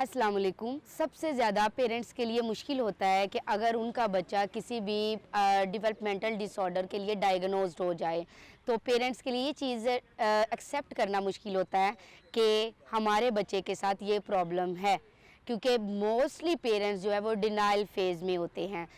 अस्सलाम वालेकुम। सबसे ज़्यादा पेरेंट्स के लिए मुश्किल होता है कि अगर उनका बच्चा किसी भी डेवलपमेंटल डिसऑर्डर के लिए डायग्नोज्ड हो जाए, तो पेरेंट्स के लिए ये चीज़ एक्सेप्ट करना मुश्किल होता है कि हमारे बच्चे के साथ ये प्रॉब्लम है, क्योंकि मोस्टली पेरेंट्स जो है वो डिनाइल फेज़ में होते हैं।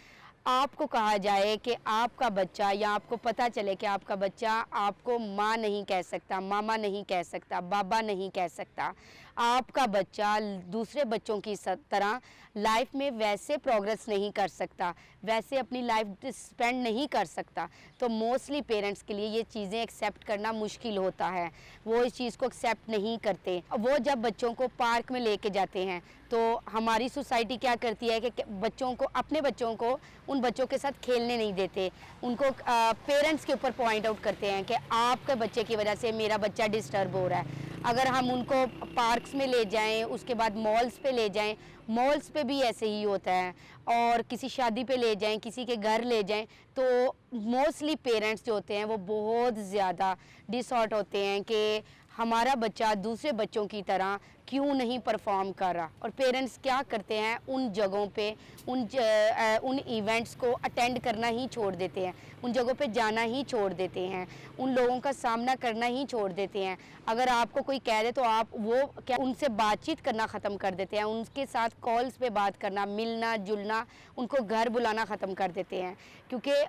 आपको कहा जाए कि आपका बच्चा, या आपको पता चले कि आपका बच्चा आपको माँ नहीं कह सकता, मामा नहीं कह सकता, बाबा नहीं कह सकता, आपका बच्चा दूसरे बच्चों की तरह लाइफ में वैसे प्रोग्रेस नहीं कर सकता, वैसे अपनी लाइफ स्पेंड नहीं कर सकता, तो मोस्टली पेरेंट्स के लिए ये चीज़ें एक्सेप्ट करना मुश्किल होता है। वो इस चीज़ को एक्सेप्ट नहीं करते। वो जब बच्चों को पार्क में लेके जाते हैं तो हमारी सोसाइटी क्या करती है कि बच्चों को, अपने बच्चों को उन बच्चों के साथ खेलने नहीं देते। उनको पेरेंट्स के ऊपर पॉइंट आउट करते हैं कि आपके बच्चे की वजह से मेरा बच्चा डिस्टर्ब हो रहा है। अगर हम उनको पार्क्स में ले जाएं, उसके बाद मॉल्स पे ले जाएं, मॉल्स पे भी ऐसे ही होता है, और किसी शादी पे ले जाएं, किसी के घर ले जाएं, तो मोस्टली पेरेंट्स जो होते हैं वो बहुत ज़्यादा डिसऑर्ट होते हैं कि हमारा बच्चा दूसरे बच्चों की तरह क्यों नहीं परफॉर्म कर रहा। और पेरेंट्स क्या करते हैं, उन जगहों पे उन इवेंट्स को अटेंड करना ही छोड़ देते हैं, उन जगहों पे जाना ही छोड़ देते हैं, उन लोगों का सामना करना ही छोड़ देते हैं। अगर आपको कोई कह दे तो आप वो क्या उनसे बातचीत करना ख़त्म कर देते हैं, उनके साथ कॉल्स पे बात करना, मिलना जुलना, उनको घर बुलाना ख़त्म कर देते हैं। क्योंकि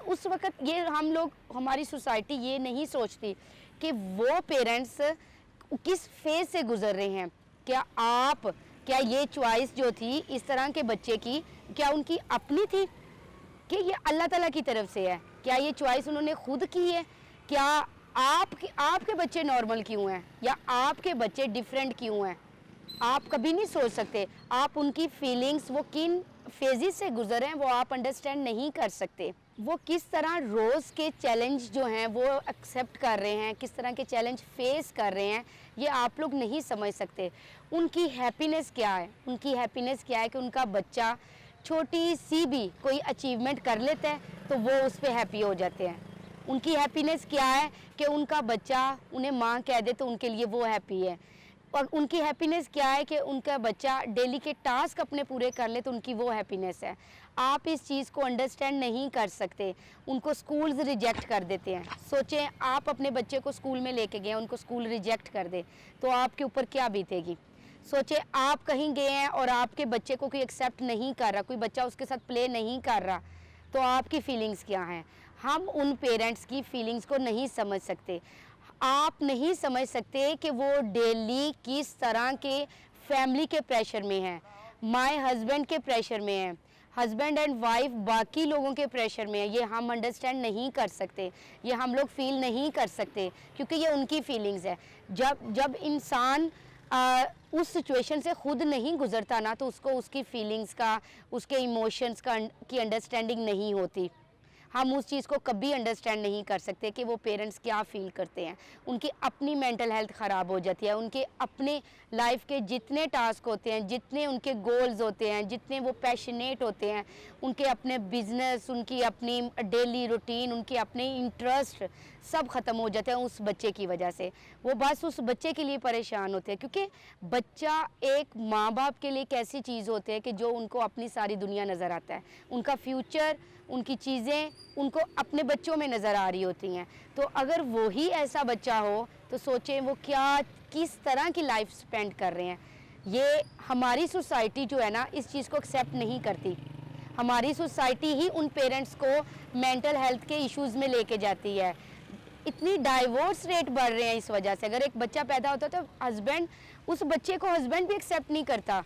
उस वक़्त ये हम लोग, हमारी सोसाइटी ये नहीं सोचती कि वो पेरेंट्स किस फेज़ से गुज़र रहे हैं। क्या ये चॉइस जो थी इस तरह के बच्चे की, क्या उनकी अपनी थी कि ये अल्लाह ताला की तरफ से है? क्या ये चॉइस उन्होंने खुद की है? क्या आपके बच्चे नॉर्मल क्यों हैं, या आपके बच्चे डिफरेंट क्यों हैं? आप कभी नहीं सोच सकते। आप उनकी फीलिंग्स, वो किन फेजेस से गुजर रहे हैं, वो आप अंडरस्टैंड नहीं कर सकते। वो किस तरह रोज़ के चैलेंज जो हैं वो एक्सेप्ट कर रहे हैं, किस तरह के चैलेंज फेस कर रहे हैं, ये आप लोग नहीं समझ सकते। उनकी हैप्पीनेस क्या है? उनकी हैप्पीनेस क्या है कि उनका बच्चा छोटी सी भी कोई अचीवमेंट कर लेता है तो वो उस पर हैप्पी हो जाते हैं। उनकी हैप्पीनेस क्या है कि उनका बच्चा उन्हें माँ कह दे तो उनके लिए वो हैप्पी है। और उनकी हैप्पीनेस क्या है कि उनका बच्चा डेली के टास्क अपने पूरे कर ले तो उनकी वो हैप्पीनेस है। आप इस चीज़ को अंडरस्टैंड नहीं कर सकते। उनको स्कूल्स रिजेक्ट कर देते हैं। सोचें आप अपने बच्चे को स्कूल में लेके गए, उनको स्कूल रिजेक्ट कर दे तो आपके ऊपर क्या बीतेगी। सोचें आप कहीं गए हैं और आपके बच्चे को कोई एक्सेप्ट नहीं कर रहा, कोई बच्चा उसके साथ प्ले नहीं कर रहा, तो आपकी फीलिंग्स क्या हैं। हम उन पेरेंट्स की फीलिंग्स को नहीं समझ सकते। आप नहीं समझ सकते कि वो डेली किस तरह के फैमिली के प्रेशर में हैं, माय हस्बैंड के प्रेशर में हैं, हस्बैंड एंड वाइफ बाकी लोगों के प्रेशर में है। ये हम अंडरस्टैंड नहीं कर सकते, ये हम लोग फील नहीं कर सकते, क्योंकि ये उनकी फीलिंग्स है। जब इंसान उस सिचुएशन से खुद नहीं गुजरता ना, तो उसको उसकी फीलिंग्स का, उसके इमोशंस का की अंडरस्टैंडिंग नहीं होती। हम उस चीज़ को कभी अंडरस्टैंड नहीं कर सकते कि वो पेरेंट्स क्या फ़ील करते हैं। उनकी अपनी मेंटल हेल्थ ख़राब हो जाती है, उनके अपने लाइफ के जितने टास्क होते हैं, जितने उनके गोल्स होते हैं, जितने वो पैशनेट होते हैं, उनके अपने बिजनेस, उनकी अपनी डेली रूटीन, उनके अपने इंटरेस्ट सब ख़त्म हो जाते हैं उस बच्चे की वजह से। वो बस उस बच्चे के लिए परेशान होते हैं, क्योंकि बच्चा एक माँ बाप के लिए एक ऐसी चीज़ होती है कि जो उनको अपनी सारी दुनिया नज़र आता है। उनका फ्यूचर, उनकी चीज़ें उनको अपने बच्चों में नज़र आ रही होती हैं। तो अगर वो ही ऐसा बच्चा हो तो सोचें वो किस तरह की लाइफ स्पेंड कर रहे हैं। ये हमारी सोसाइटी जो है ना, इस चीज़ को एक्सेप्ट नहीं करती। हमारी सोसाइटी ही उन पेरेंट्स को मेंटल हेल्थ के इश्यूज़ में लेके जाती है। इतनी डाइवोर्स रेट बढ़ रहे हैं इस वजह से। अगर एक बच्चा पैदा होता है तो हस्बैंड, उस बच्चे को हस्बैंड भी एक्सेप्ट नहीं करता।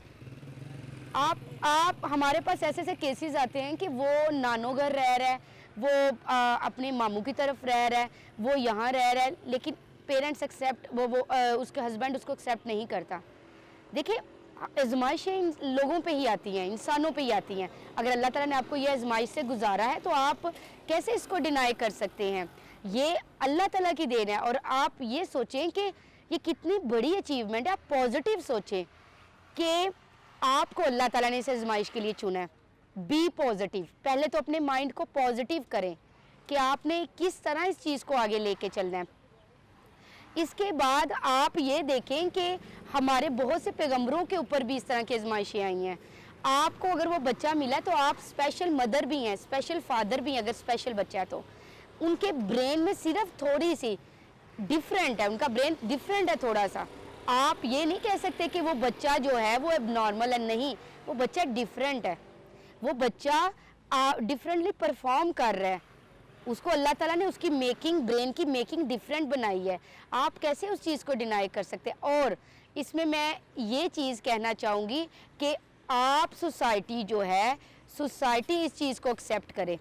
आप हमारे पास ऐसे ऐसे केसेस आते हैं कि वो नानो घर रह रहा है, वो अपने मामू की तरफ रह रहा है, वो यहाँ रह रहा है, लेकिन पेरेंट्स एक्सेप्ट, उसके हस्बैंड उसको एक्सेप्ट नहीं करता। देखिए, आजमाइशें इन लोगों पे ही आती हैं, इंसानों पे ही आती हैं। अगर अल्लाह ताला ने आपको ये आजमाइश से गुजारा है तो आप कैसे इसको डिनाई कर सकते हैं। ये अल्लाह ताला की देन है। और आप ये सोचें कि ये कितनी बड़ी अचीवमेंट है। आप पॉजिटिव सोचें कि आपको अल्लाह ताला ने इस आजमाइश के लिए चुना है। Be positive. पहले तो अपने माइंड को पॉजिटिव करें कि आपने किस तरह इस चीज़ को आगे लेके चलना है। इसके बाद आप ये देखें कि हमारे बहुत से पैगंबरों के ऊपर भी इस तरह की आजमाइशें आई हैं। आपको अगर वो बच्चा मिला तो आप स्पेशल मदर भी हैं, स्पेशल फादर भी हैं, अगर स्पेशल बच्चा है तो उनके ब्रेन में सिर्फ थोड़ी सी डिफरेंट है, उनका ब्रेन डिफरेंट है थोड़ा सा। आप ये नहीं कह सकते कि वो बच्चा जो है वो नॉर्मल है, नहीं, वो बच्चा डिफरेंट है, वो बच्चा डिफरेंटली परफॉर्म कर रहा है। उसको अल्लाह ताला ने उसकी मेकिंग, ब्रेन की मेकिंग डिफरेंट बनाई है। आप कैसे उस चीज़ को डिनाई कर सकते हैं। और इसमें मैं ये चीज़ कहना चाहूँगी कि आप सोसाइटी जो है, सोसाइटी इस चीज़ को एक्सेप्ट करे,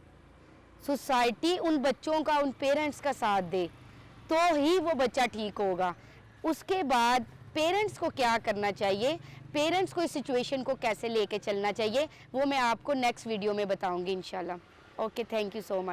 सोसाइटी उन बच्चों का, उन पेरेंट्स का साथ दे, तो ही वो बच्चा ठीक होगा। उसके बाद पेरेंट्स को क्या करना चाहिए, पेरेंट्स को इस सिचुएशन को कैसे लेके चलना चाहिए, वो मैं आपको नेक्स्ट वीडियो में बताऊंगी इंशाल्लाह। Okay, thank you so much.